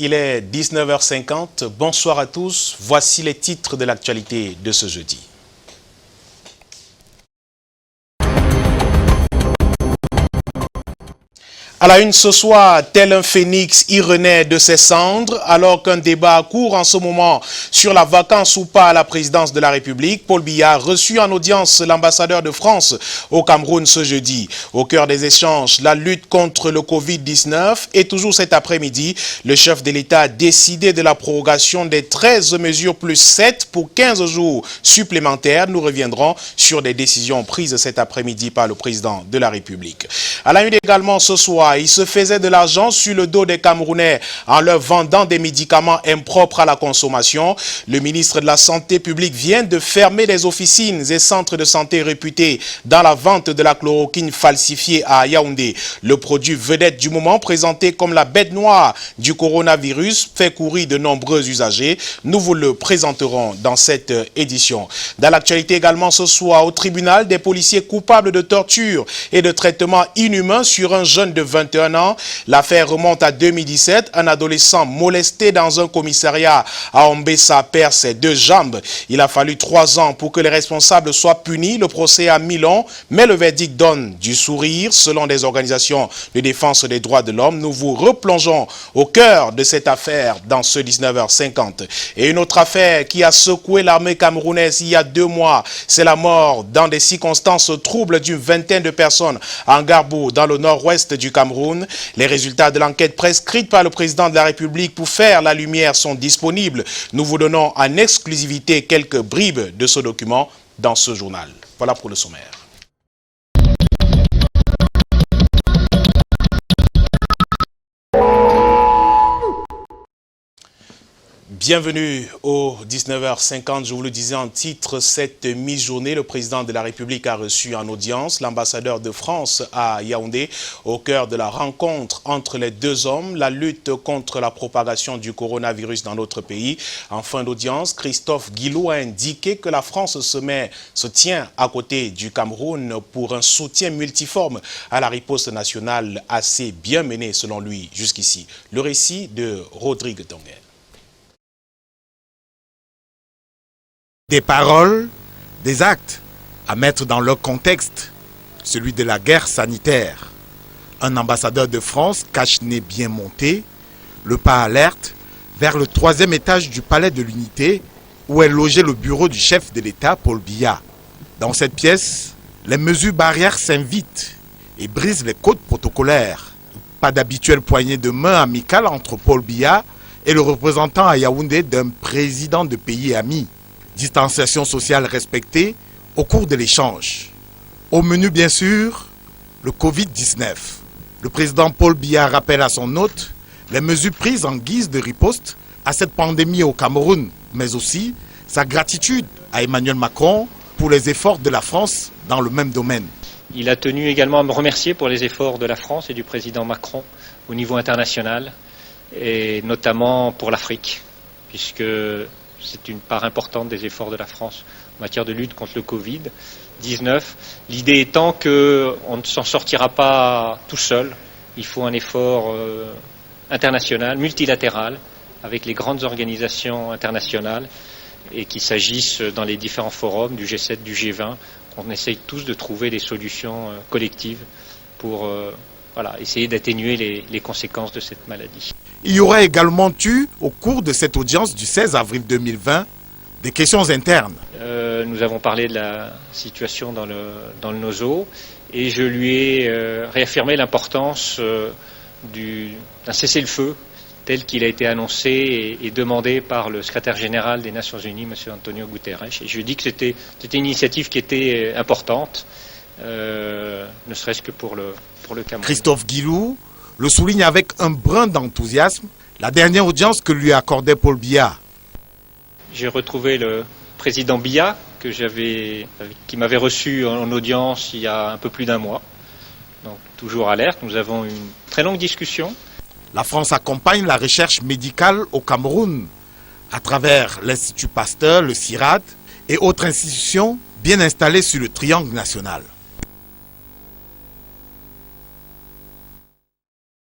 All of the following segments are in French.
Il est 19h50. Bonsoir à tous. Voici les titres de l'actualité de ce jeudi. À la une ce soir, tel un phénix, il renaît de ses cendres, alors qu'un débat court en ce moment sur la vacance ou pas à la présidence de la République. Paul Biya a reçu en audience l'ambassadeur de France au Cameroun ce jeudi. Au cœur des échanges, la lutte contre le Covid-19 et toujours cet après-midi, le chef de l'État a décidé de la prorogation des 13 mesures plus 7 pour 15 jours supplémentaires. Nous reviendrons sur des décisions prises cet après-midi par le président de la République. À la une également ce soir, il se faisait de l'argent sur le dos des Camerounais en leur vendant des médicaments impropres à la consommation. Le ministre de la Santé publique vient de fermer les officines et centres de santé réputés dans la vente de la chloroquine falsifiée à Yaoundé. Le produit vedette du moment, présenté comme la bête noire du coronavirus, fait courir de nombreux usagers. Nous vous le présenterons dans cette édition. Dans l'actualité également ce soir, au tribunal, des policiers coupables de torture et de traitement inhumain sur un jeune de 21 ans. L'affaire remonte à 2017. Un adolescent molesté dans un commissariat à Ombessa perd ses 2 jambes. Il a fallu 3 ans pour que les responsables soient punis. Le procès a mis long, mais le verdict donne du sourire. Selon des organisations de défense des droits de l'homme, nous vous replongeons au cœur de cette affaire dans ce 19h50. Et une autre affaire qui a secoué l'armée camerounaise il y a 2 mois, c'est la mort dans des circonstances troubles d'une vingtaine de personnes à Ngarbou, dans le nord-ouest du Cameroun. Les résultats de l'enquête prescrite par le président de la République pour faire la lumière sont disponibles. Nous vous donnons en exclusivité quelques bribes de ce document dans ce journal. Voilà pour le sommaire. Bienvenue au 19h50, je vous le disais en titre, cette mi-journée, le président de la République a reçu en audience l'ambassadeur de France à Yaoundé au cœur de la rencontre entre les 2 hommes, la lutte contre la propagation du coronavirus dans notre pays. En fin d'audience, Christophe Guilou a indiqué que la France se tient à côté du Cameroun pour un soutien multiforme à la riposte nationale assez bien menée selon lui jusqu'ici. Le récit de Rodrigue Tonguet. Des paroles, des actes à mettre dans leur contexte, celui de la guerre sanitaire. Un ambassadeur de France, cache-nez bien monté, le pas alerte vers le 3e étage du palais de l'Unité où est logé le bureau du chef de l'État, Paul Biya. Dans cette pièce, les mesures barrières s'invitent et brisent les codes protocolaires. Pas d'habituelle poignée de main amicale entre Paul Biya et le représentant à Yaoundé d'un président de pays ami. Distanciation sociale respectée au cours de l'échange. Au menu, bien sûr, le Covid-19. Le président Paul Biya rappelle à son hôte les mesures prises en guise de riposte à cette pandémie au Cameroun, mais aussi sa gratitude à Emmanuel Macron pour les efforts de la France dans le même domaine. Il a tenu également à me remercier pour les efforts de la France et du président Macron au niveau international, et notamment pour l'Afrique, puisque c'est une part importante des efforts de la France en matière de lutte contre le Covid-19. L'idée étant qu'on ne s'en sortira pas tout seul. Il faut un effort international, multilatéral, avec les grandes organisations internationales, et qu'il s'agisse dans les différents forums du G7, du G20, qu'on essaye tous de trouver des solutions collectives pour essayer d'atténuer les conséquences de cette maladie. Il y aurait également eu, au cours de cette audience du 16 avril 2020, des questions internes. Nous avons parlé de la situation dans le Nozo, et je lui ai réaffirmé l'importance d'un cessez-le-feu tel qu'il a été annoncé et demandé par le secrétaire général des Nations Unies, M. Antonio Guterres. Et je lui ai dit que c'était une initiative qui était importante, ne serait-ce que pour le Cameroun. Christophe Guilou le souligne avec un brin d'enthousiasme la dernière audience que lui accordait Paul Biya. J'ai retrouvé le président Biya qui m'avait reçu en audience il y a un peu plus d'1 mois. Donc toujours alerte, nous avons une très longue discussion. La France accompagne la recherche médicale au Cameroun à travers l'Institut Pasteur, le CIRAD et autres institutions bien installées sur le triangle national.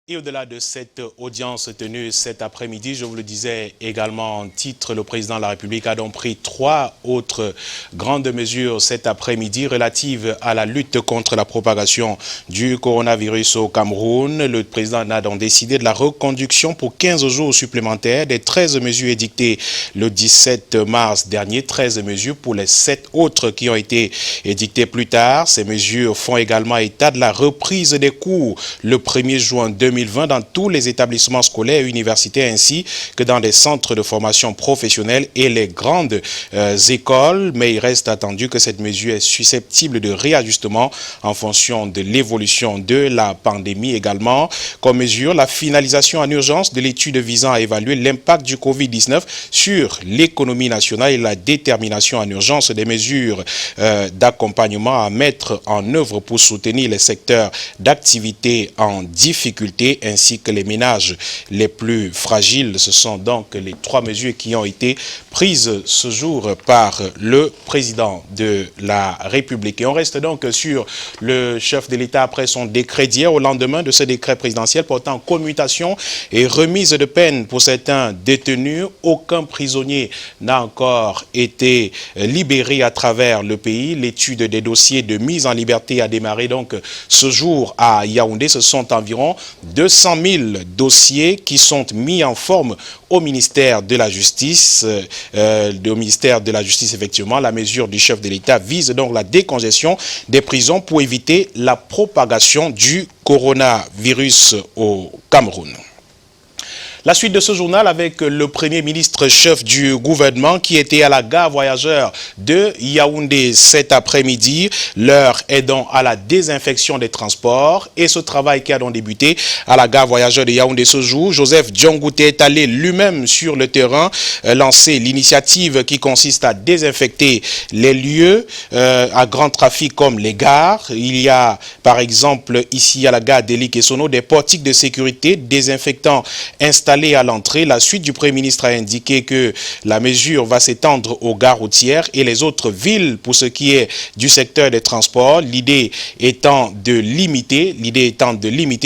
Et au-delà de cette audience tenue cet après-midi, je vous le disais également en titre, le président de la République a donc pris 3 autres grandes mesures cet après-midi relatives à la lutte contre la propagation du coronavirus au Cameroun. Le président a donc décidé de la reconduction pour 15 jours supplémentaires des 13 mesures édictées le 17 mars dernier, 13 mesures pour les 7 autres qui ont été édictées plus tard. Ces mesures font également état de la reprise des cours le 1er juin 2020 dans tous les établissements scolaires et universitaires ainsi que dans les centres de formation professionnelle et les grandes écoles. Mais il reste attendu que cette mesure est susceptible de réajustement en fonction de l'évolution de la pandémie. Également, comme mesure, la finalisation en urgence de l'étude visant à évaluer l'impact du Covid-19 sur l'économie nationale et la détermination en urgence des mesures d'accompagnement à mettre en œuvre pour soutenir les secteurs d'activité en difficulté ainsi que les ménages les plus fragiles. Ce sont donc les 3 mesures qui ont été prises ce jour par le président de la République. Et on reste donc sur le chef de l'État après son décret d'hier au lendemain de ce décret présidentiel portant commutation et remise de peine pour certains détenus. Aucun prisonnier n'a encore été libéré à travers le pays. L'étude des dossiers de mise en liberté a démarré donc ce jour à Yaoundé. Ce sont environ 200 000 dossiers qui sont mis en forme au ministère de la Justice. Effectivement, la mesure du chef de l'État vise donc la décongestion des prisons pour éviter la propagation du coronavirus au Cameroun. La suite de ce journal avec le Premier ministre chef du gouvernement qui était à la gare voyageurs de Yaoundé cet après-midi. L'heure est donc à la désinfection des transports et ce travail qui a donc débuté à la gare voyageurs de Yaoundé ce jour. Joseph Diongouté est allé lui-même sur le terrain lancer l'initiative qui consiste à désinfecter les lieux à grand trafic comme les gares. Il y a par exemple ici à la gare d'Eli Kessono des portiques de sécurité désinfectants installés à l'entrée. La suite du Premier ministre a indiqué que la mesure va s'étendre aux gares routières et les autres villes pour ce qui est du secteur des transports. L'idée étant de limiter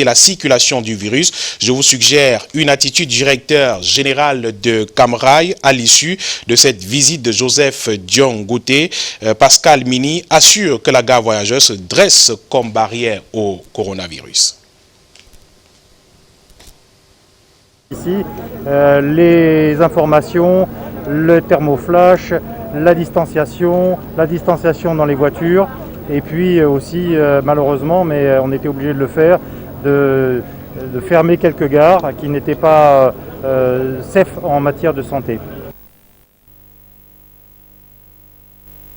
la circulation du virus. Je vous suggère une attitude du directeur général de Camrail à l'issue de cette visite de Joseph Diongouté. Pascal Mini assure que la gare voyageuse se dresse comme barrière au coronavirus. Ici, les informations, le thermoflash, la distanciation dans les voitures et puis aussi, malheureusement, mais on était obligé de le faire, de fermer quelques gares qui n'étaient pas safe en matière de santé.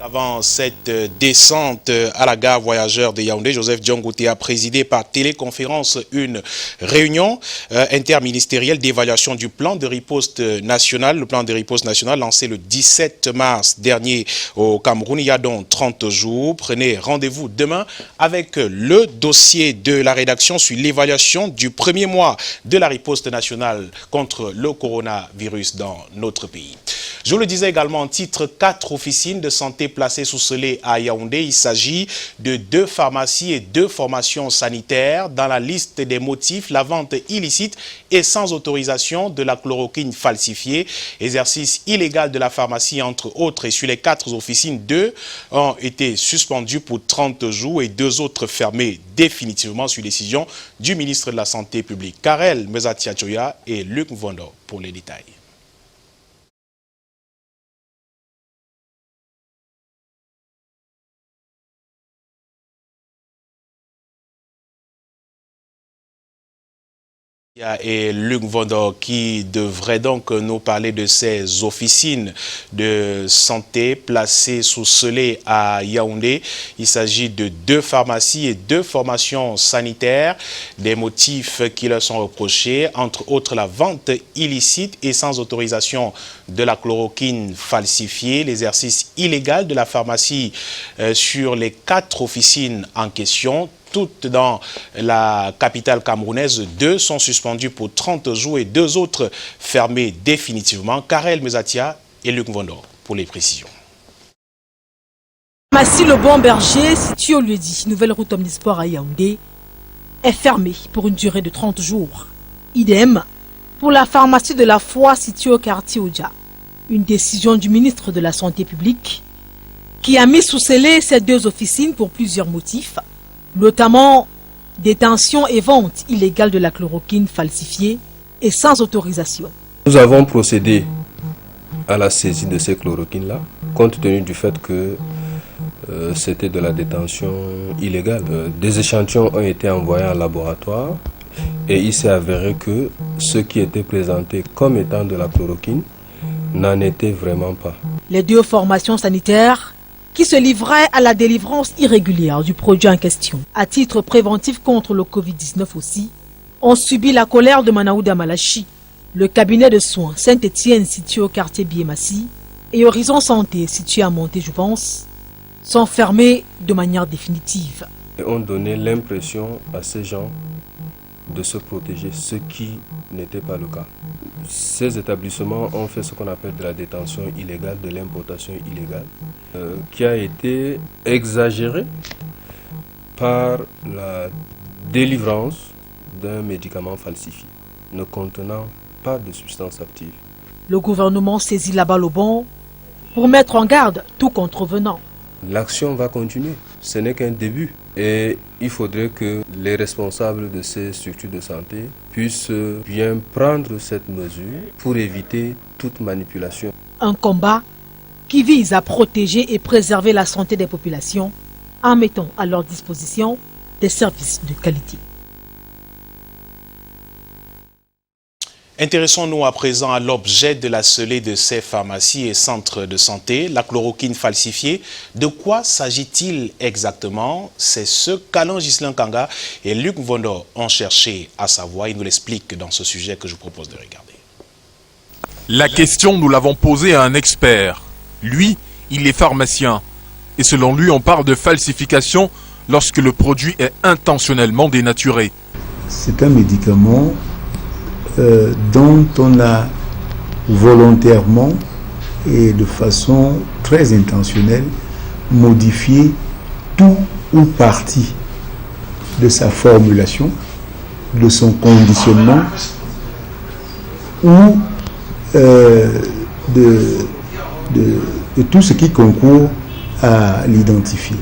Avant cette descente à la gare voyageurs de Yaoundé, Joseph Diongouté a présidé par téléconférence une réunion interministérielle d'évaluation du plan de riposte national. Le plan de riposte national lancé le 17 mars dernier au Cameroun, il y a donc 30 jours. Prenez rendez-vous demain avec le dossier de la rédaction sur l'évaluation du premier mois de la riposte nationale contre le coronavirus dans notre pays. Je vous le disais également en titre, 4 officines de santé placées sous scellé à Yaoundé. Il s'agit de 2 pharmacies et 2 formations sanitaires. Dans la liste des motifs, la vente illicite et sans autorisation de la chloroquine falsifiée, exercice illégal de la pharmacie entre autres. Et sur les 4 officines, 2 ont été suspendues pour 30 jours et 2 autres fermées définitivement sur décision du ministre de la Santé publique. Karel Mezatiachoya et Luc Mvondo pour les détails. Et Luc Mvondo qui devrait donc nous parler de ces officines de santé placées sous scellé à Yaoundé. Il s'agit de 2 pharmacies et 2 formations sanitaires. Des motifs qui leur sont reprochés, entre autres la vente illicite et sans autorisation de la chloroquine falsifiée, l'exercice illégal de la pharmacie sur les 4 officines en question. Toutes dans la capitale camerounaise, 2 sont suspendues pour 30 jours et 2 autres fermées définitivement. Karel Mezatia et Luc Mvondo pour les précisions. Pharmacie Le Bon Berger, située au lieu-dit, nouvelle route omnisport à Yaoundé. est fermée pour une durée de 30 jours. Idem pour la pharmacie de la Foi située au quartier Oudja. Une décision du ministre de la Santé publique qui a mis sous scellé ces 2 officines pour plusieurs motifs, notamment détention et vente illégale de la chloroquine falsifiée et sans autorisation. Nous avons procédé à la saisie de ces chloroquines-là, compte tenu du fait que c'était de la détention illégale. Des échantillons ont été envoyés en laboratoire et il s'est avéré que ce qui était présenté comme étant de la chloroquine n'en était vraiment pas. Les 2 formations sanitaires qui se livraient à la délivrance irrégulière du produit en question, à titre préventif contre le Covid-19 aussi, ont subi la colère de Manaouda Malachi. Le cabinet de soins Saint-Étienne situé au quartier Biemassi et Horizon Santé situé à Monté-Jouvence sont fermés de manière définitive. Et ont donné l'impression à ces gens de se protéger, ce qui n'était pas le cas. Ces établissements ont fait ce qu'on appelle de la détention illégale, de l'importation illégale, qui a été exagérée par la délivrance d'un médicament falsifié, ne contenant pas de substance active. Le gouvernement saisit la balle au bond pour mettre en garde tout contrevenant. L'action va continuer, ce n'est qu'un début et il faudrait que les responsables de ces structures de santé puissent bien prendre cette mesure pour éviter toute manipulation. Un combat qui vise à protéger et préserver la santé des populations en mettant à leur disposition des services de qualité. Intéressons-nous à présent à l'objet de la scellée de ces pharmacies et centres de santé, la chloroquine falsifiée. De quoi s'agit-il exactement? C'est ce qu'Alain Ghislain Kanga et Luc Vondo ont cherché à savoir. Ils nous l'expliquent dans ce sujet que je vous propose de regarder. La question, nous l'avons posée à un expert. Lui, il est pharmacien. Et selon lui, on parle de falsification lorsque le produit est intentionnellement dénaturé. C'est un médicament dont on a volontairement et de façon très intentionnelle modifié tout ou partie de sa formulation, de son conditionnement ou de tout ce qui concourt à l'identifier.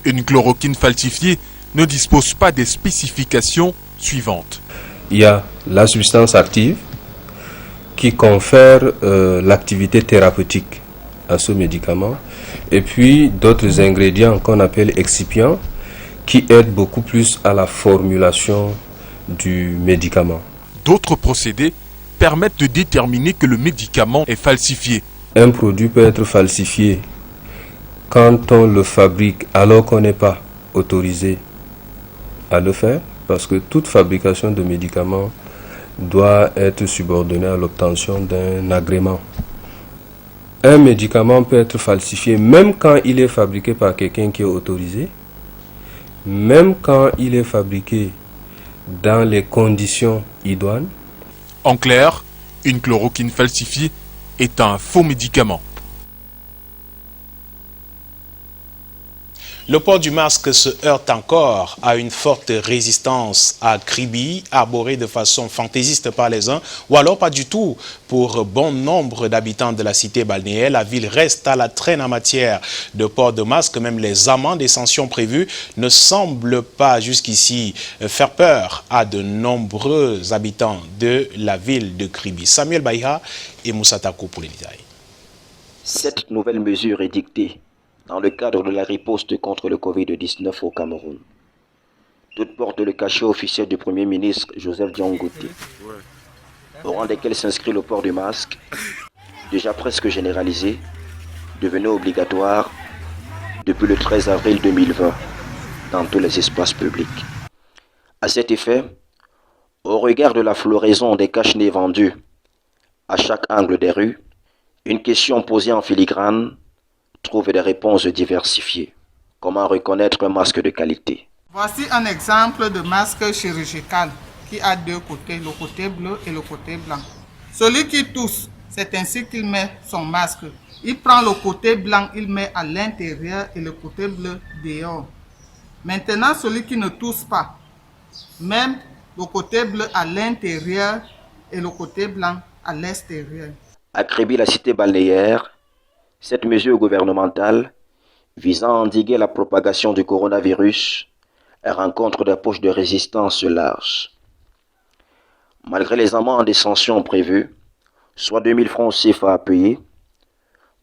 Une chloroquine falsifiée ne dispose pas des spécifications suivantes. Il y a la substance active qui confère l'activité thérapeutique à ce médicament et puis d'autres ingrédients qu'on appelle excipients qui aident beaucoup plus à la formulation du médicament. D'autres procédés permettent de déterminer que le médicament est falsifié. Un produit peut être falsifié quand on le fabrique alors qu'on n'est pas autorisé à le faire, parce que toute fabrication de médicaments doit être subordonnée à l'obtention d'un agrément. Un médicament peut être falsifié même quand il est fabriqué par quelqu'un qui est autorisé, même quand il est fabriqué dans les conditions idoines. En clair, une chloroquine falsifiée est un faux médicament. Le port du masque se heurte encore à une forte résistance à Kribi, arborée de façon fantaisiste par les uns, ou alors pas du tout. Pour bon nombre d'habitants de la cité balnéaire, la ville reste à la traîne en matière de port de masque. Même les amendes et sanctions prévues ne semblent pas jusqu'ici faire peur à de nombreux habitants de la ville de Kribi. Samuel Baïha et Moussa Tako pour les détails. Cette nouvelle mesure est dictée dans le cadre de la riposte contre le Covid-19 au Cameroun. Toutes portent le cachet officiel du Premier ministre Joseph Diangote, au rang desquels s'inscrit le port du masque, déjà presque généralisé, devenu obligatoire depuis le 13 avril 2020 dans tous les espaces publics. À cet effet, au regard de la floraison des cache-nez vendus à chaque angle des rues, une question posée en filigrane trouve des réponses diversifiées. Comment reconnaître un masque de qualité? Voici un exemple de masque chirurgical qui a deux côtés, le côté bleu et le côté blanc. Celui qui tousse, c'est ainsi qu'il met son masque. Il prend le côté blanc, il met à l'intérieur et le côté bleu dehors. Maintenant, celui qui ne tousse pas, même le côté bleu à l'intérieur et le côté blanc à l'extérieur. À Kribi, la cité balnéaire, cette mesure gouvernementale visant à endiguer la propagation du coronavirus rencontre des poches de résistance larges. Malgré les amendes et sanctions prévues, soit 2000 francs CFA à payer,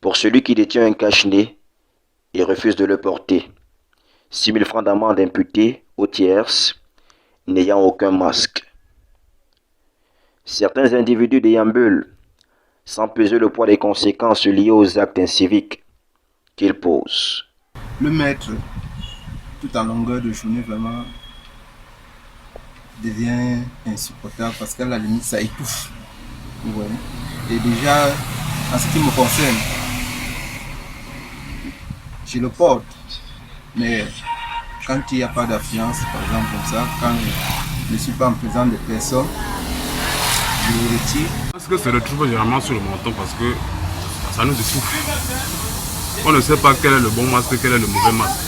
pour celui qui détient un cache-nez et refuse de le porter, 6000 francs d'amende imputée aux tierces n'ayant aucun masque. Certains individus déambulent sans peser le poids des conséquences liées aux actes inciviques qu'ils posent. Le maître, tout en longueur de journée, vraiment devient insupportable parce qu'à la limite, ça étouffe. Vous voyez. Et déjà, en ce qui me concerne, je le porte, mais quand il n'y a pas d'affluence, par exemple comme ça, quand je ne suis pas en présence de personnes, je le retire. Parce que se retrouve généralement sur le menton parce que ça nous étouffe. On ne sait pas quel est le bon masque, quel est le mauvais masque.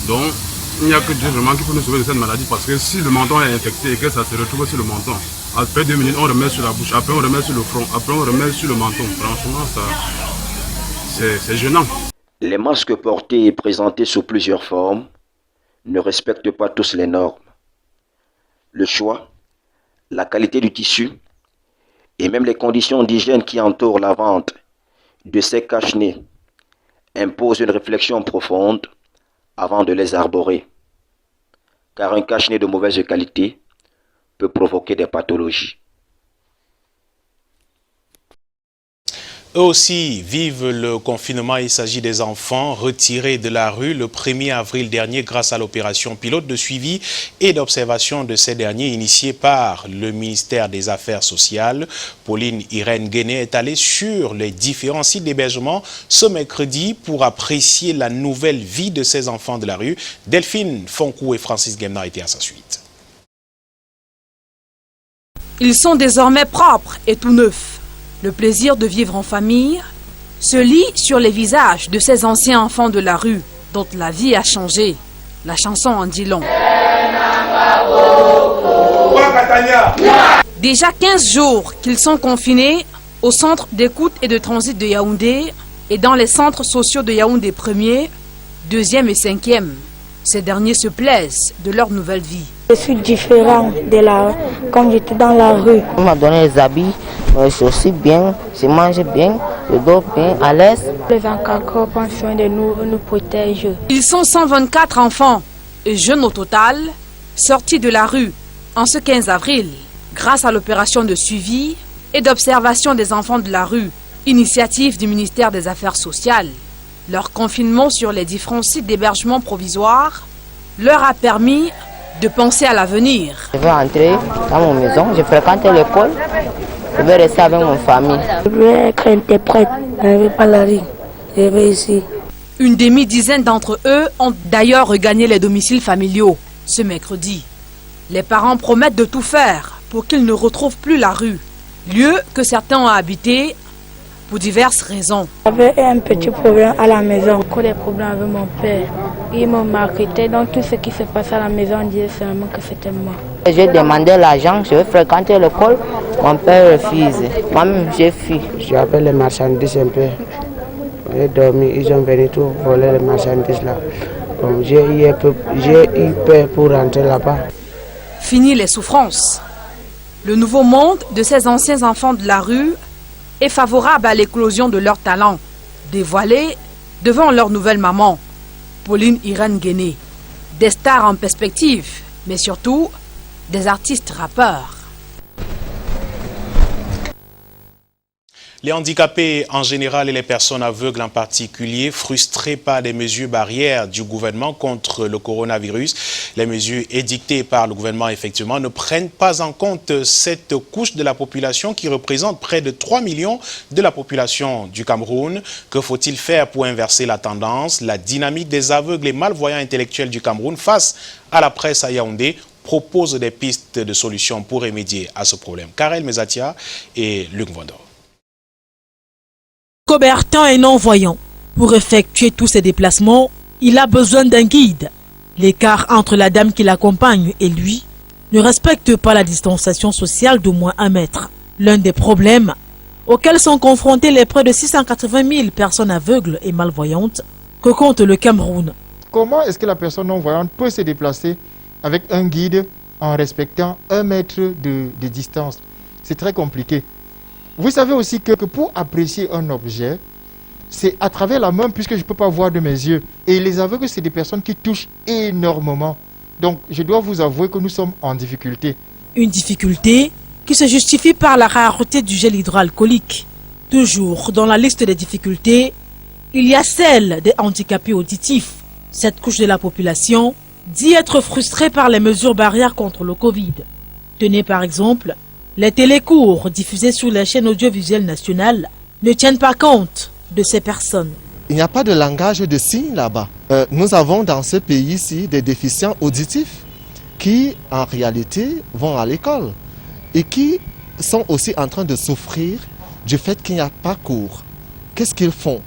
Donc, il n'y a que Dieu vraiment qui peut nous sauver de cette maladie parce que si le menton est infecté et que ça se retrouve sur le menton, après 2 minutes, on remet sur la bouche, après on remet sur le front, après on remet sur le menton. Franchement, c'est gênant. Les masques portés et présentés sous plusieurs formes ne respectent pas tous les normes. Le choix, la qualité du tissu et même les conditions d'hygiène qui entourent la vente de ces cache-nez imposent une réflexion profonde avant de les arborer. Car un cache-nez de mauvaise qualité peut provoquer des pathologies. Eux aussi vivent le confinement. Il s'agit des enfants retirés de la rue le 1er avril dernier grâce à l'opération pilote de suivi et d'observation de ces derniers initiée par le ministère des Affaires sociales. Pauline Irène Guéné est allée sur les différents sites d'hébergement ce mercredi pour apprécier la nouvelle vie de ces enfants de la rue. Delphine Fonkou et Francis Gemna étaient à sa suite. Ils sont désormais propres et tout neufs. Le plaisir de vivre en famille se lit sur les visages de ces anciens enfants de la rue dont la vie a changé. La chanson en dit long. Déjà 15 jours qu'ils sont confinés au centre d'écoute et de transit de Yaoundé et dans les centres sociaux de Yaoundé 1er, 2e et 5e. Ces derniers se plaisent de leur nouvelle vie. Je suis différent de quand j'étais dans la rue. On m'a donné les habits, je suis aussi bien, je mange bien, je dors bien, à l'aise. Les 24 corps prennent soin de nous protègent. Ils sont 124 enfants et jeunes au total, sortis de la rue en ce 15 avril, grâce à l'opération de suivi et d'observation des enfants de la rue, initiative du ministère des Affaires sociales. Leur confinement sur les différents sites d'hébergement provisoire leur a permis de penser à l'avenir. Je vais entrer dans ma maison, je fréquente l'école, je vais rester avec mon famille. Je vais être interprète, je ne vais pas la rue, je vais ici. Une demi-dizaine d'entre eux ont d'ailleurs regagné les domiciles familiaux ce mercredi. Les parents promettent de tout faire pour qu'ils ne retrouvent plus la rue, lieu que certains ont habité pour diverses raisons. J'avais un petit problème à la maison, beaucoup de problèmes avec mon père. Il m'a marqué, donc tout ce qui se passe à la maison, on disait seulement que c'était moi. J'ai demandé l'argent, je vais fréquenter l'école, mon père refuse. Moi-même, j'ai fui. J'ai appelé les marchandises un peu. J'ai dormi, ils ont venu tout voler les marchandises là. Donc j'ai eu peur pour rentrer là-bas. Fini les souffrances. Le nouveau monde de ces anciens enfants de la rue est favorable à l'éclosion de leurs talents, dévoilés devant leur nouvelle maman, Pauline Irène Guéné. Des stars en perspective, mais surtout des artistes rappeurs. Les handicapés en général et les personnes aveugles en particulier, frustrés par des mesures barrières du gouvernement contre le coronavirus, les mesures édictées par le gouvernement effectivement ne prennent pas en compte cette couche de la population qui représente près de 3 millions de la population du Cameroun. Que faut-il faire pour inverser la tendance? La dynamique des aveugles et malvoyants intellectuels du Cameroun face à la presse à Yaoundé propose des pistes de solutions pour remédier à ce problème. Karel Mezatia et Luc Vondor. Cobertin est non-voyant. Pour effectuer tous ses déplacements, il a besoin d'un guide. L'écart entre la dame qui l'accompagne et lui ne respectent pas la distanciation sociale d'au moins 1 mètre. L'un des problèmes auxquels sont confrontés les près de 680 000 personnes aveugles et malvoyantes que compte le Cameroun. Comment est-ce que la personne non-voyante peut se déplacer avec un guide en respectant 1 mètre de distance? C'est très compliqué. Vous savez aussi que pour apprécier un objet, c'est à travers la main puisque je ne peux pas voir de mes yeux. Et les aveugles, c'est des personnes qui touchent énormément. Donc, je dois vous avouer que nous sommes en difficulté. Une difficulté qui se justifie par la rareté du gel hydroalcoolique. Toujours dans la liste des difficultés, il y a celle des handicapés auditifs. Cette couche de la population dit être frustrée par les mesures barrières contre le Covid. Tenez par exemple, les télécours diffusés sur les chaînes audiovisuelles nationales ne tiennent pas compte de ces personnes. Il n'y a pas de langage de signes là-bas. Nous avons dans ce pays-ci des déficients auditifs qui, en réalité, vont à l'école et qui sont aussi en train de souffrir du fait qu'il n'y a pas cours. Qu'est-ce qu'ils font?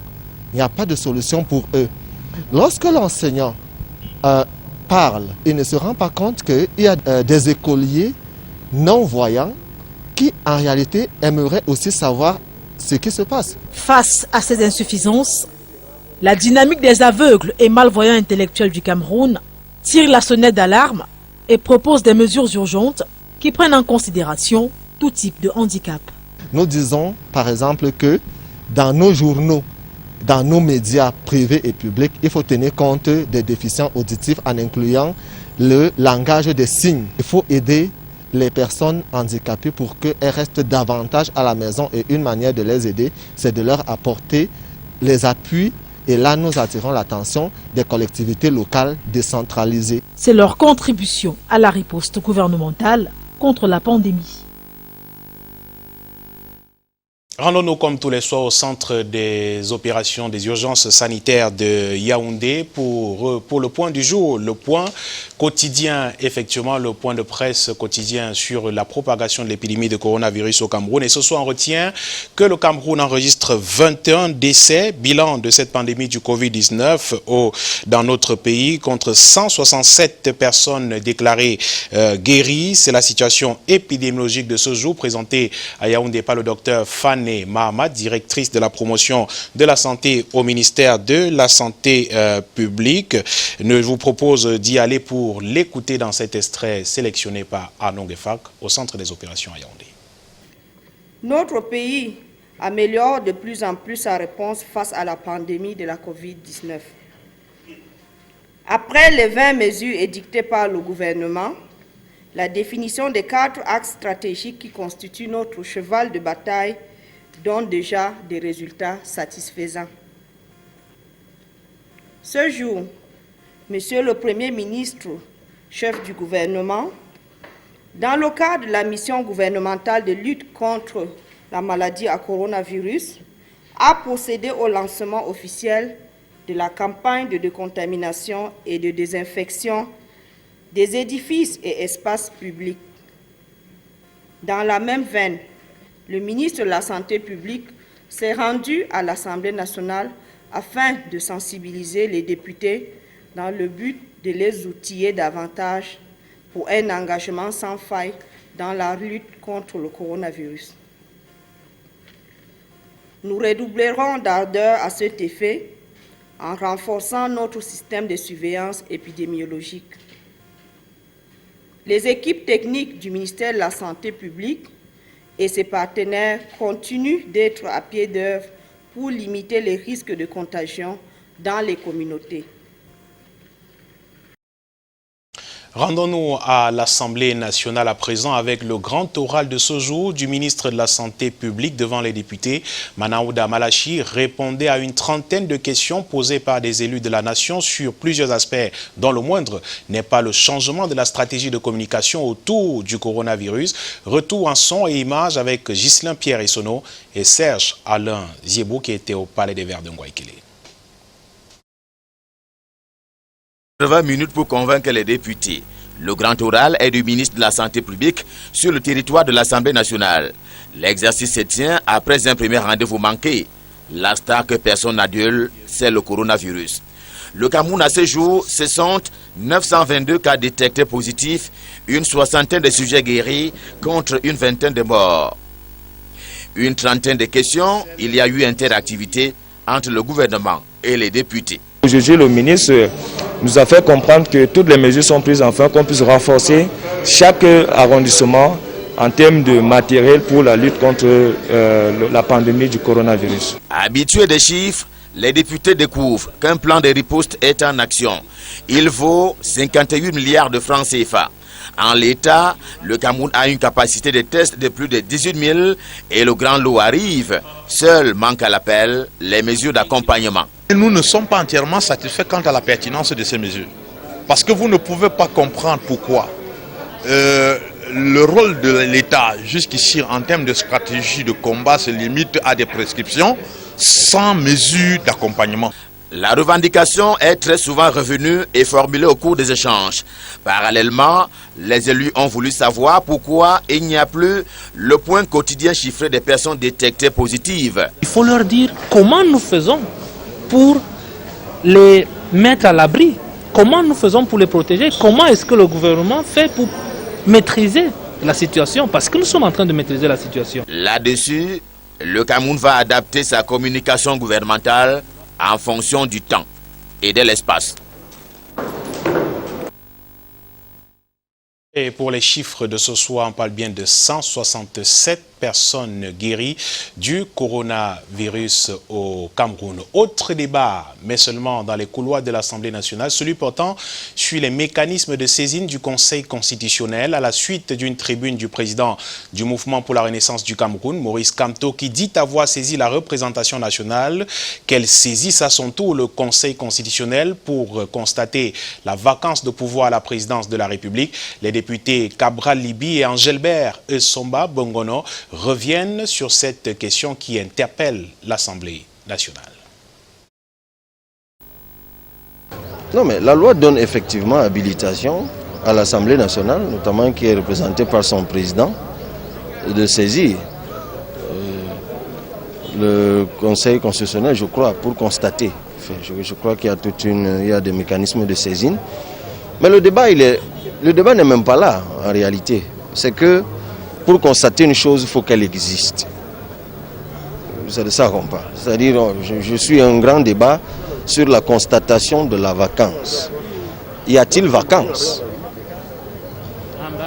Il n'y a pas de solution pour eux. Lorsque l'enseignant parle, il ne se rend pas compte qu'il y a des écoliers non-voyants qui, en réalité, aimeraient aussi savoir ce qui se passe. Face à ces insuffisances, la dynamique des aveugles et malvoyants intellectuels du Cameroun tire la sonnette d'alarme et propose des mesures urgentes qui prennent en considération tout type de handicap. Nous disons, par exemple, que dans nos journaux, dans nos médias privés et publics, il faut tenir compte des déficients auditifs en incluant le langage des signes. Il faut aider les personnes handicapées pour qu'elles restent davantage à la maison et une manière de les aider, c'est de leur apporter les appuis. Et là, nous attirons l'attention des collectivités locales décentralisées. C'est leur contribution à la riposte gouvernementale contre la pandémie. Rendons-nous comme tous les soirs au centre des opérations des urgences sanitaires de Yaoundé pour le point du jour, le point quotidien, effectivement, le point de presse quotidien sur la propagation de l'épidémie de coronavirus au Cameroun. Et ce soir, on retient que le Cameroun enregistre 21 décès, bilan de cette pandémie du Covid-19 dans notre pays, contre 167 personnes déclarées guéries. C'est la situation épidémiologique de ce jour, présentée à Yaoundé par le docteur Fan Mahamat, directrice de la promotion de la santé au ministère de la Santé publique. Je vous propose d'y aller pour l'écouter dans cet extrait sélectionné par Arnaud Gefak au centre des opérations à Yaoundé. Notre pays améliore de plus en plus sa réponse face à la pandémie de la Covid-19. Après les 20 mesures édictées par le gouvernement, la définition des 4 axes stratégiques qui constituent notre cheval de bataille donne déjà des résultats satisfaisants. Ce jour, Monsieur le Premier ministre, chef du gouvernement, dans le cadre de la mission gouvernementale de lutte contre la maladie à coronavirus, a procédé au lancement officiel de la campagne de décontamination et de désinfection des édifices et espaces publics. Dans la même veine, le ministre de la Santé publique s'est rendu à l'Assemblée nationale afin de sensibiliser les députés dans le but de les outiller davantage pour un engagement sans faille dans la lutte contre le coronavirus. Nous redoublerons d'ardeur à cet effet en renforçant notre système de surveillance épidémiologique. Les équipes techniques du ministère de la Santé publique et ses partenaires continuent d'être à pied d'œuvre pour limiter les risques de contagion dans les communautés. Rendons-nous à l'Assemblée nationale à présent avec le grand oral de ce jour du ministre de la Santé publique devant les députés. Manaouda Malachi répondait à une trentaine de questions posées par des élus de la nation sur plusieurs aspects, dont le moindre n'est pas le changement de la stratégie de communication autour du coronavirus. Retour en son et images avec Ghislain Pierre Essonneau et Serge Alain Ziebou qui était au Palais des Verts de Ngouaïkele. 20 minutes pour convaincre les députés. Le grand oral est du ministre de la Santé publique sur le territoire de l'Assemblée nationale. L'exercice se tient après un premier rendez-vous manqué. La star que personne n'adule, c'est le coronavirus. Le Cameroun à ce jour, ce sont 922 cas détectés positifs, une soixantaine de sujets guéris contre une vingtaine de morts. Une trentaine de questions, il y a eu interactivité entre le gouvernement et les députés. Aujourd'hui, le ministre nous a fait comprendre que toutes les mesures sont prises afin qu'on puisse renforcer chaque arrondissement en termes de matériel pour la lutte contre la pandémie du coronavirus. Habitués des chiffres, les députés découvrent qu'un plan de riposte est en action. Il vaut 58 milliards de francs CFA. En l'état, le Cameroun a une capacité de test de plus de 18 000 et le grand lot arrive. Seul manque à l'appel les mesures d'accompagnement. Nous ne sommes pas entièrement satisfaits quant à la pertinence de ces mesures. Parce que vous ne pouvez pas comprendre pourquoi le rôle de l'État jusqu'ici en termes de stratégie de combat se limite à des prescriptions sans mesures d'accompagnement. La revendication est très souvent revenue et formulée au cours des échanges. Parallèlement, les élus ont voulu savoir pourquoi il n'y a plus le point quotidien chiffré des personnes détectées positives. Il faut leur dire comment nous faisons pour les mettre à l'abri, comment nous faisons pour les protéger, comment est-ce que le gouvernement fait pour maîtriser la situation, parce que nous sommes en train de maîtriser la situation. Là-dessus, le Cameroun va adapter sa communication gouvernementale en fonction du temps et de l'espace. Et pour les chiffres de ce soir, on parle bien de 167 personnes guéries du coronavirus au Cameroun. Autre débat, mais seulement dans les couloirs de l'Assemblée nationale, celui portant sur les mécanismes de saisine du Conseil constitutionnel à la suite d'une tribune du président du Mouvement pour la Renaissance du Cameroun, Maurice Kamto, qui dit avoir saisi la représentation nationale, qu'elle saisisse à son tour le Conseil constitutionnel pour constater la vacance de pouvoir à la présidence de la République. Les députés Cabral Libi et Angelbert Essomba Bongono reviennent sur cette question qui interpelle l'Assemblée nationale. Non, mais la loi donne effectivement habilitation à l'Assemblée nationale, notamment qui est représentée par son président, de saisir le Conseil constitutionnel, je crois, pour constater. Enfin, je crois qu'il y a il y a des mécanismes de saisine. Mais le débat n'est même pas là, en réalité. C'est que pour constater une chose, il faut qu'elle existe. C'est de ça qu'on parle. C'est-à-dire, je suis un grand débat sur la constatation de la vacance. Y a-t-il vacance?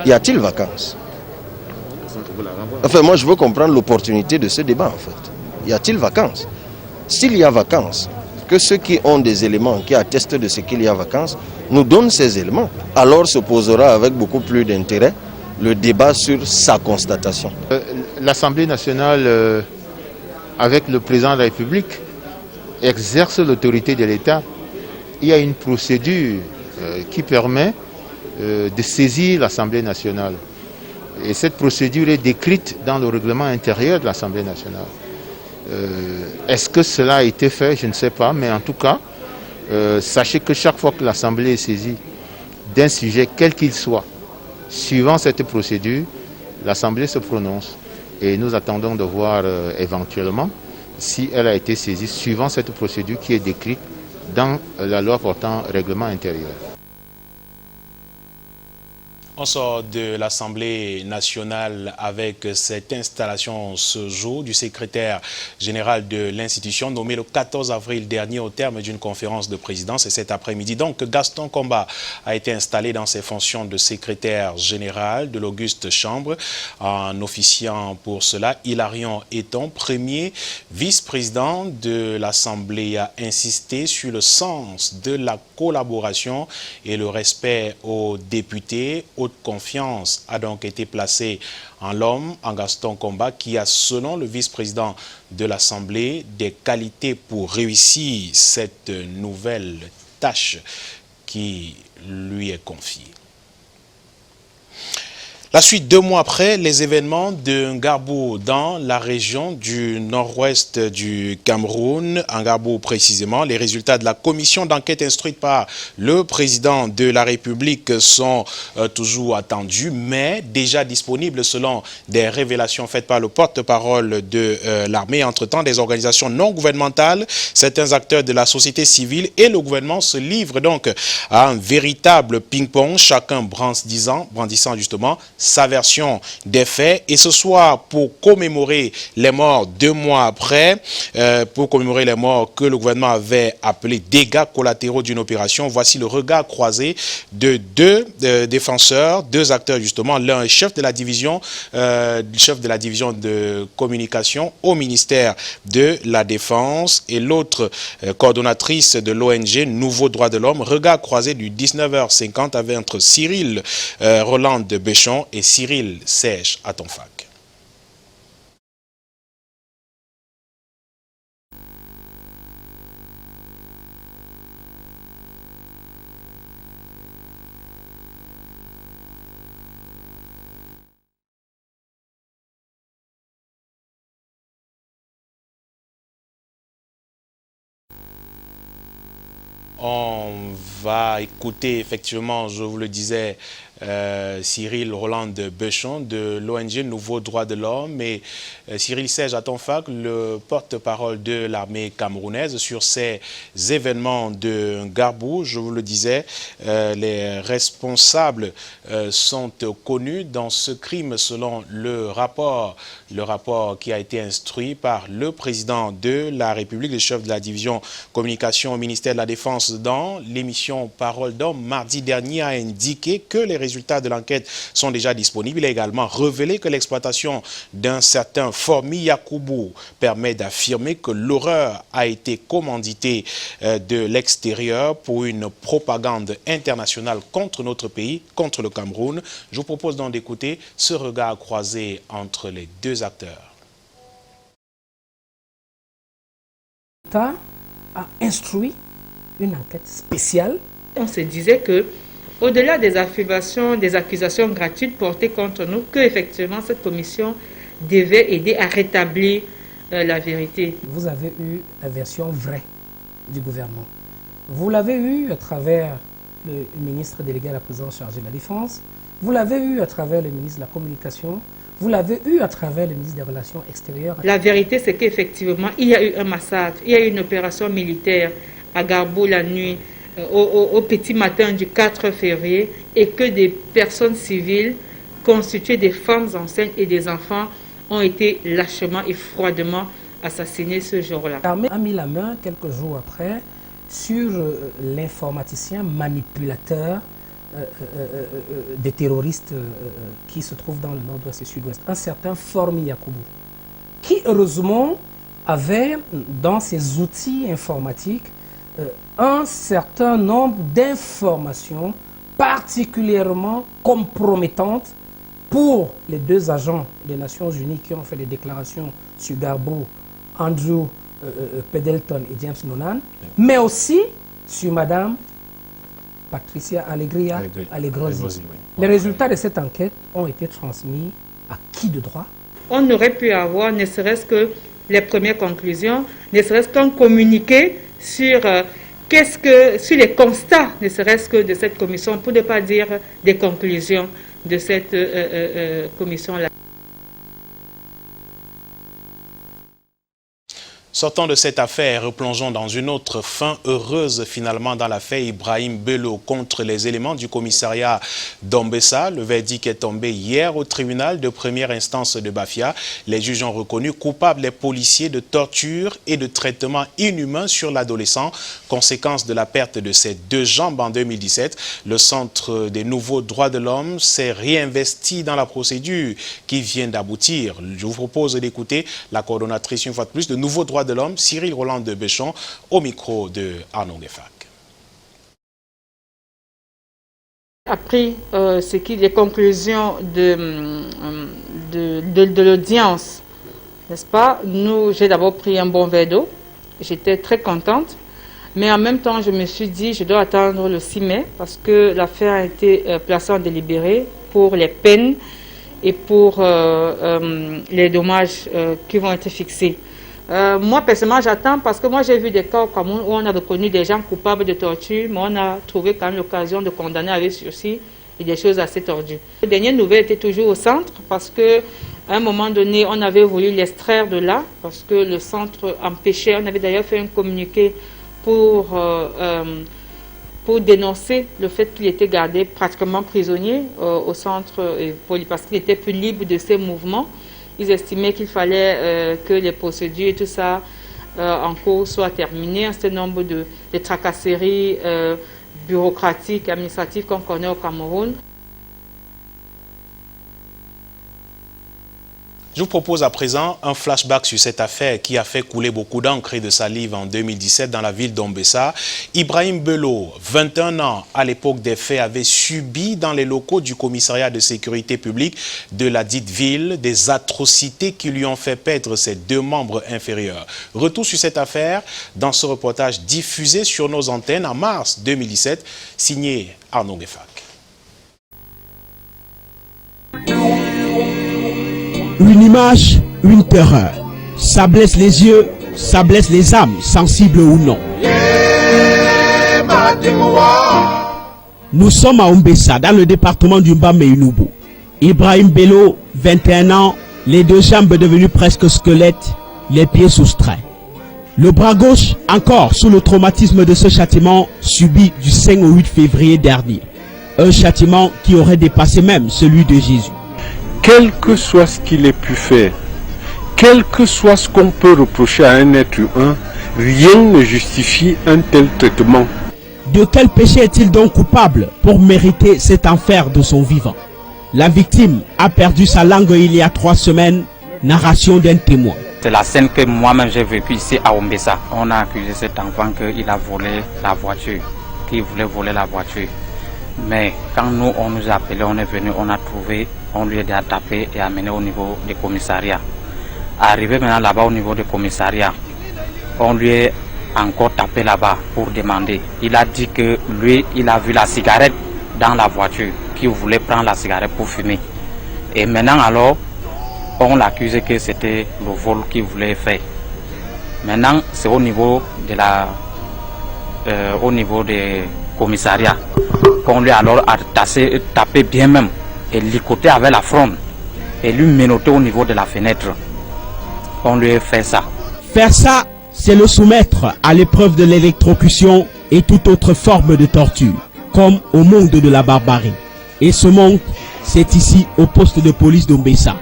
Y a-t-il vacance? Enfin, moi, je veux comprendre l'opportunité de ce débat, en fait. Y a-t-il vacance? S'il y a vacance, que ceux qui ont des éléments qui attestent de ce qu'il y a vacance nous donnent ces éléments. Alors se posera avec beaucoup plus d'intérêt le débat sur sa constatation. L'Assemblée nationale, avec le président de la République, exerce l'autorité de l'État. Il y a une procédure qui permet de saisir l'Assemblée nationale. Et cette procédure est décrite dans le règlement intérieur de l'Assemblée nationale. Est-ce que cela a été fait? Je ne sais pas, mais en tout cas, sachez que chaque fois que l'Assemblée est saisie d'un sujet, quel qu'il soit, suivant cette procédure, l'Assemblée se prononce et nous attendons de voir éventuellement si elle a été saisie suivant cette procédure qui est décrite dans la loi portant règlement intérieur. On sort de l'Assemblée nationale avec cette installation ce jour du secrétaire général de l'institution nommé le 14 avril dernier au terme d'une conférence de présidence. Et cet après-midi, donc, Gaston Komba a été installé dans ses fonctions de secrétaire général de l'Auguste Chambre. En officiant pour cela, Hilarion Eton, premier vice-président de l'Assemblée, a insisté sur le sens de la collaboration et le respect aux députés. Haute confiance a donc été placée en l'homme, en Gaston Komba, qui a, selon le vice-président de l'Assemblée, des qualités pour réussir cette nouvelle tâche qui lui est confiée. La suite, 2 mois après les événements de Ngarbou dans la région du nord-ouest du Cameroun, à Ngarbou précisément, les résultats de la commission d'enquête instruite par le président de la République sont toujours attendus, mais déjà disponibles selon des révélations faites par le porte-parole de l'armée. Entre-temps, des organisations non gouvernementales, certains acteurs de la société civile et le gouvernement se livrent donc à un véritable ping-pong, chacun brandissant justement sa version des faits. Et ce soir, pour commémorer les morts 2 mois après, pour commémorer les morts que le gouvernement avait appelés dégâts collatéraux d'une opération, voici le regard croisé de 2 défenseurs, 2 acteurs justement, l'un est chef de la division de communication au ministère de la Défense et l'autre coordonnatrice de l'ONG Nouveau Droit de l'Homme. Regard croisé du 19h50 avec entre Cyril Roland de Béchon et Cyril Sèche à Tonfac. On va écouter effectivement, je vous le disais, Cyril Roland de Béchon de l'ONG Nouveau Droit de l'Homme et Cyril Sèche à Tonfac, le porte-parole de l'armée camerounaise sur ces événements de Ngarbou. Je vous le disais, les responsables sont connus dans ce crime selon le rapport qui a été instruit par le président de la République, le chef de la division communication au ministère de la Défense dans l'émission Parole d'Homme mardi dernier a indiqué que les résultats de l'enquête sont déjà disponibles. Il a également révélé que l'exploitation d'un certain Formi Yakoubou permet d'affirmer que l'horreur a été commanditée de l'extérieur pour une propagande internationale contre notre pays, contre le Cameroun. Je vous propose donc d'écouter ce regard croisé entre les 2 acteurs. L'État a instruit une enquête spéciale. On se disait que, au-delà des accusations gratuites portées contre nous, que effectivement cette commission devait aider à rétablir la vérité. Vous avez eu la version vraie du gouvernement. Vous l'avez eu à travers le ministre délégué à la présidence chargé de la Défense. Vous l'avez eu à travers le ministre de la Communication. Vous l'avez eu à travers le ministre des Relations extérieures. La vérité, c'est qu'effectivement, il y a eu un massacre, il y a eu une opération militaire à Ngarbou la nuit, au petit matin du 4 février, et que des personnes civiles constituées des femmes enceintes et des enfants ont été lâchement et froidement assassinés ce jour-là. L'armée a mis la main quelques jours après sur l'informaticien manipulateur des terroristes qui se trouvent dans le nord-ouest et sud-ouest, un certain Formi Yakoubou, qui heureusement avait dans ses outils informatiques un certain nombre d'informations particulièrement compromettantes pour les 2 agents des Nations Unies qui ont fait des déclarations sur Ngarbou, Andrew Pendleton et James Nonan, mais aussi sur Madame Patricia Allegrozi. Oui. Les résultats de cette enquête ont été transmis à qui de droit? On aurait pu avoir, ne serait-ce que les premières conclusions, ne serait-ce qu'un communiqué sur sur les constats, ne serait-ce que de cette commission, pour ne pas dire des conclusions de cette commission-là. Sortons de cette affaire, replongeons dans une autre fin heureuse finalement dans l'affaire Ibrahim Bello contre les éléments du commissariat d'Ombessa. Le verdict est tombé hier au tribunal de première instance de Bafia. Les juges ont reconnu coupables les policiers de torture et de traitement inhumain sur l'adolescent, conséquence de la perte de ses 2 jambes en 2017. Le Centre des Nouveaux Droits de l'Homme s'est réinvesti dans la procédure qui vient d'aboutir. Je vous propose d'écouter la coordonnatrice une fois de plus de Nouveaux Droits de l'Homme, Cyril Roland de Béchon, au micro de Arnaud Nefac. Après les conclusions de l'audience, n'est-ce pas? J'ai d'abord pris un bon verre d'eau, j'étais très contente, Mais en même temps, je me suis dit, je dois attendre le 6 mai parce que l'affaire a été placée en délibéré pour les peines et pour les dommages qui vont être fixés. Moi, personnellement, j'attends parce que moi, j'ai vu des cas au Cameroun où on a reconnu des gens coupables de torture, mais on a trouvé quand même l'occasion de condamner avec sursis et des choses assez tordues. La dernière nouvelle était toujours au centre parce que à un moment donné, on avait voulu l'extraire de là parce que le centre empêchait. On avait d'ailleurs fait un communiqué pour dénoncer le fait qu'il était gardé pratiquement prisonnier au centre parce qu'il était plus libre de ses mouvements. Ils estimaient qu'il fallait que les procédures et tout ça en cours soient terminées. Un certain nombre de tracasseries bureaucratiques, administratives qu'on connaît au Cameroun. Je vous propose à présent un flashback sur cette affaire qui a fait couler beaucoup d'encre et de salive en 2017 dans la ville d'Ombessa. Ibrahim Bello, 21 ans, à l'époque des faits, avait subi dans les locaux du commissariat de sécurité publique de la dite ville des atrocités qui lui ont fait perdre ses 2 membres inférieurs. Retour sur cette affaire dans ce reportage diffusé sur nos antennes en mars 2017, signé Arnaud Gefak. Une image, une terreur. Ça blesse les yeux, ça blesse les âmes, sensibles ou non. Nous sommes à Ombessa, dans le département du Mbambe-Inubu. Ibrahim Bello, 21 ans, les 2 jambes devenues presque squelettes, les pieds soustraits. Le bras gauche, encore sous le traumatisme de ce châtiment subi du 5 au 8 février dernier. Un châtiment qui aurait dépassé même celui de Jésus. Quel que soit ce qu'il ait pu faire, quel que soit ce qu'on peut reprocher à un être humain, rien ne justifie un tel traitement. De quel péché est-il donc coupable pour mériter cet enfer de son vivant? La victime a perdu sa langue il y a 3 semaines, narration d'un témoin. C'est la scène que moi-même j'ai vécue ici à Ombessa. On a accusé cet enfant qu'il a volé la voiture, qu'il voulait voler la voiture. Mais quand nous, on nous a appelés, on est venu, on a trouvé, on lui a déjà tapé et amené au niveau du commissariat. Arrivé maintenant là-bas au niveau du commissariat, on lui a encore tapé là-bas pour demander. Il a dit que lui, il a vu la cigarette dans la voiture, qu'il voulait prendre la cigarette pour fumer. Et maintenant alors, on l'accusait que c'était le vol qu'il voulait faire. Maintenant, c'est au niveau de des commissariats qu'on lui a alors tapé bien même et licoté avec la fronde et lui menotté au niveau de la fenêtre. On lui a fait ça. Faire ça, c'est le soumettre à l'épreuve de l'électrocution et toute autre forme de torture, comme au monde de la barbarie. Et ce monde, c'est ici au poste de police d'Ombessa.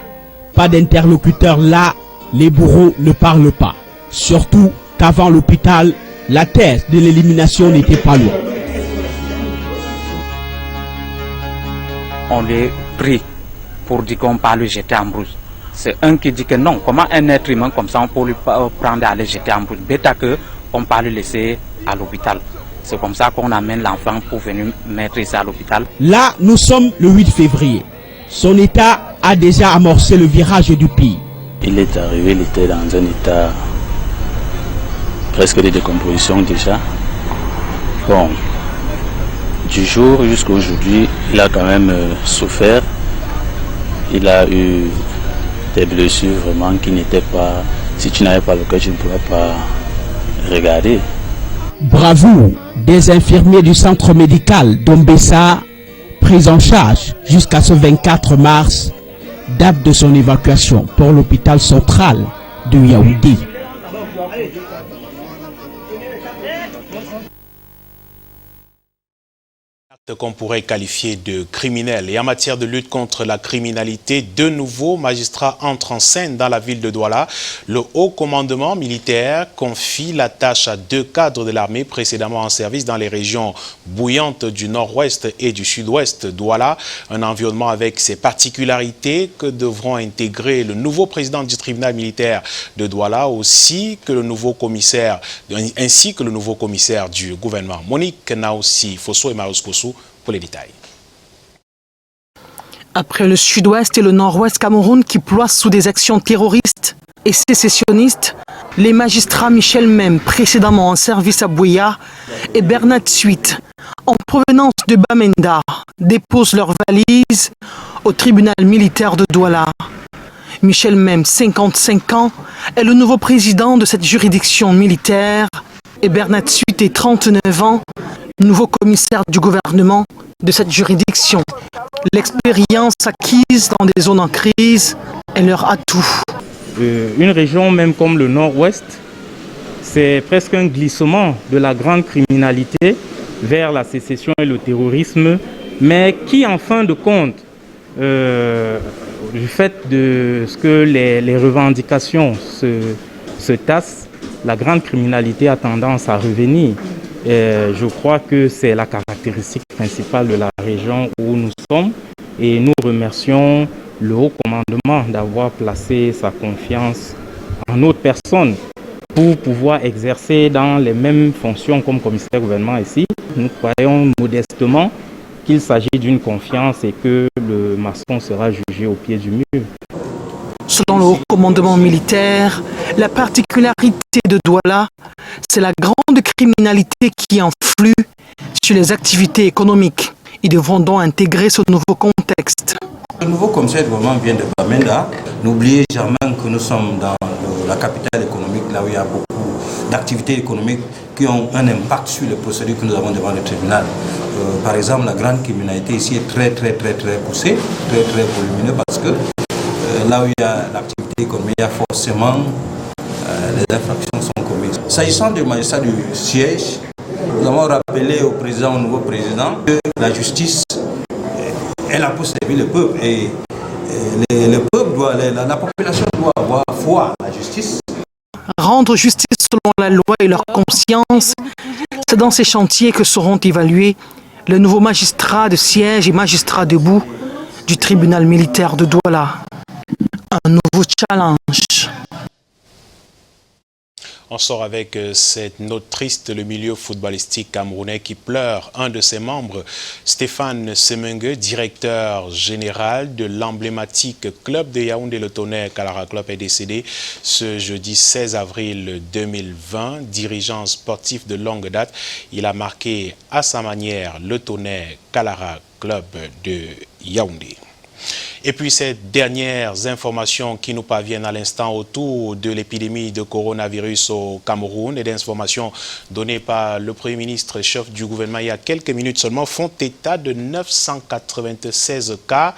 Pas d'interlocuteur là, les bourreaux ne parlent pas. Surtout qu'avant l'hôpital, la thèse de l'élimination n'était pas loin. On lui a pris pour dire qu'on peut le jeter en brousse. C'est un qui dit que non, comment un être humain comme ça on peut lui prendre et aller jeter en brousse. Bêta que on peut le laisser à l'hôpital. C'est comme ça qu'on amène l'enfant pour venir mettre ici à l'hôpital. Là, nous sommes le 8 février. Son état a déjà amorcé le virage du pays. Il est arrivé, il était dans un état presque de décomposition déjà. Bon, du jour jusqu'à aujourd'hui, il a quand même souffert. Il a eu des blessures vraiment qui n'étaient pas... Si tu n'avais pas le cœur, tu ne pourrais pas regarder. Bravoure des infirmiers du centre médical d'Ombessa, pris en charge jusqu'à ce 24 mars, date de son évacuation pour l'hôpital central de Yaoundé. Qu'on pourrait qualifier de criminel. Et en matière de lutte contre la criminalité, 2 nouveaux magistrats entrent en scène dans la ville de Douala. Le haut commandement militaire confie la tâche à 2 cadres de l'armée précédemment en service dans les régions bouillantes du nord-ouest et du sud-ouest Douala. Un environnement avec ses particularités que devront intégrer le nouveau président du tribunal militaire de Douala ainsi que le nouveau commissaire du gouvernement. Monique Naoussi Fosso et Marius Kossou pour les détails. Après le sud-ouest et le nord-ouest Cameroun qui ploient sous des actions terroristes et sécessionnistes, les magistrats Michel Mem, précédemment en service à Bouya, et Bernat Suite, en provenance de Bamenda, déposent leurs valises au tribunal militaire de Douala. Michel Mem, 55 ans, est le nouveau président de cette juridiction militaire et Bernat Suite est 39 ans, nouveau commissaire du gouvernement de cette juridiction. L'expérience acquise dans des zones en crise est leur atout. Une région même comme le Nord-Ouest, c'est presque un glissement de la grande criminalité vers la sécession et le terrorisme, mais qui en fin de compte, du fait de ce que les revendications se tassent, la grande criminalité a tendance à revenir. Et je crois que c'est la caractéristique principale de la région où nous sommes et nous remercions le haut commandement d'avoir placé sa confiance en notre personne pour pouvoir exercer dans les mêmes fonctions comme commissaire gouvernement ici. Nous croyons modestement qu'il s'agit d'une confiance et que le maçon sera jugé au pied du mur. Selon le haut commandement militaire, la particularité de Douala, c'est la grande criminalité qui influe sur les activités économiques. Ils devront donc intégrer ce nouveau contexte. Le nouveau commissaire de gouvernement vient de Bamenda. N'oubliez jamais que nous sommes dans la capitale économique, là où il y a beaucoup d'activités économiques qui ont un impact sur les procédures que nous avons devant le tribunal. Par exemple, la grande criminalité ici est très poussée, très volumineuse, parce que là où il y a l'activité économique, il y a forcément les infractions sont commises. S'agissant du magistrat du siège, nous avons rappelé au nouveau président, que la justice est là pour servir le peuple et le peuple la population doit avoir foi à la justice. Rendre justice selon la loi et leur conscience, c'est dans ces chantiers que seront évalués les nouveaux magistrats de siège et magistrats debout du tribunal militaire de Douala. Un nouveau challenge. On sort avec cette note triste, le milieu footballistique camerounais qui pleure. Un de ses membres, Stéphane Semengue, directeur général de l'emblématique club de Yaoundé, le Tonnerre Kalara Club, est décédé ce jeudi 16 avril 2020. Dirigeant sportif de longue date, il a marqué à sa manière le Tonnerre Kalara Club de Yaoundé. Et puis ces dernières informations qui nous parviennent à l'instant autour de l'épidémie de coronavirus au Cameroun et d'informations données par le Premier ministre chef du gouvernement il y a quelques minutes seulement font état de 996 cas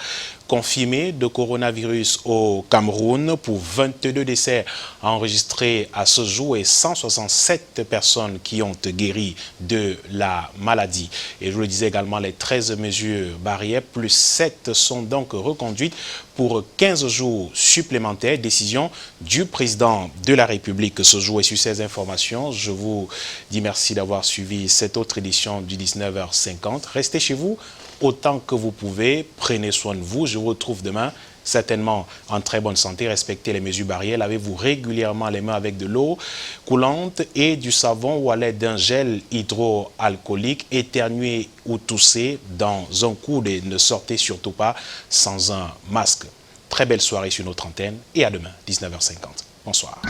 confirmés de coronavirus au Cameroun pour 22 décès enregistrés à ce jour et 167 personnes qui ont guéri de la maladie. Et je le disais également, les 13 mesures barrières plus 7 sont donc reconduites pour 15 jours supplémentaires. Décision du président de la République ce jour. Et sur ces informations, je vous dis merci d'avoir suivi cette autre édition du 19h50. Restez chez vous autant que vous pouvez, prenez soin de vous. Je vous retrouve demain, certainement en très bonne santé. Respectez les mesures barrières. Lavez-vous régulièrement les mains avec de l'eau coulante et du savon ou à l'aide d'un gel hydroalcoolique. Éternuez ou toussez dans un coude et ne sortez surtout pas sans un masque. Très belle soirée sur notre antenne et à demain, 19h50. Bonsoir.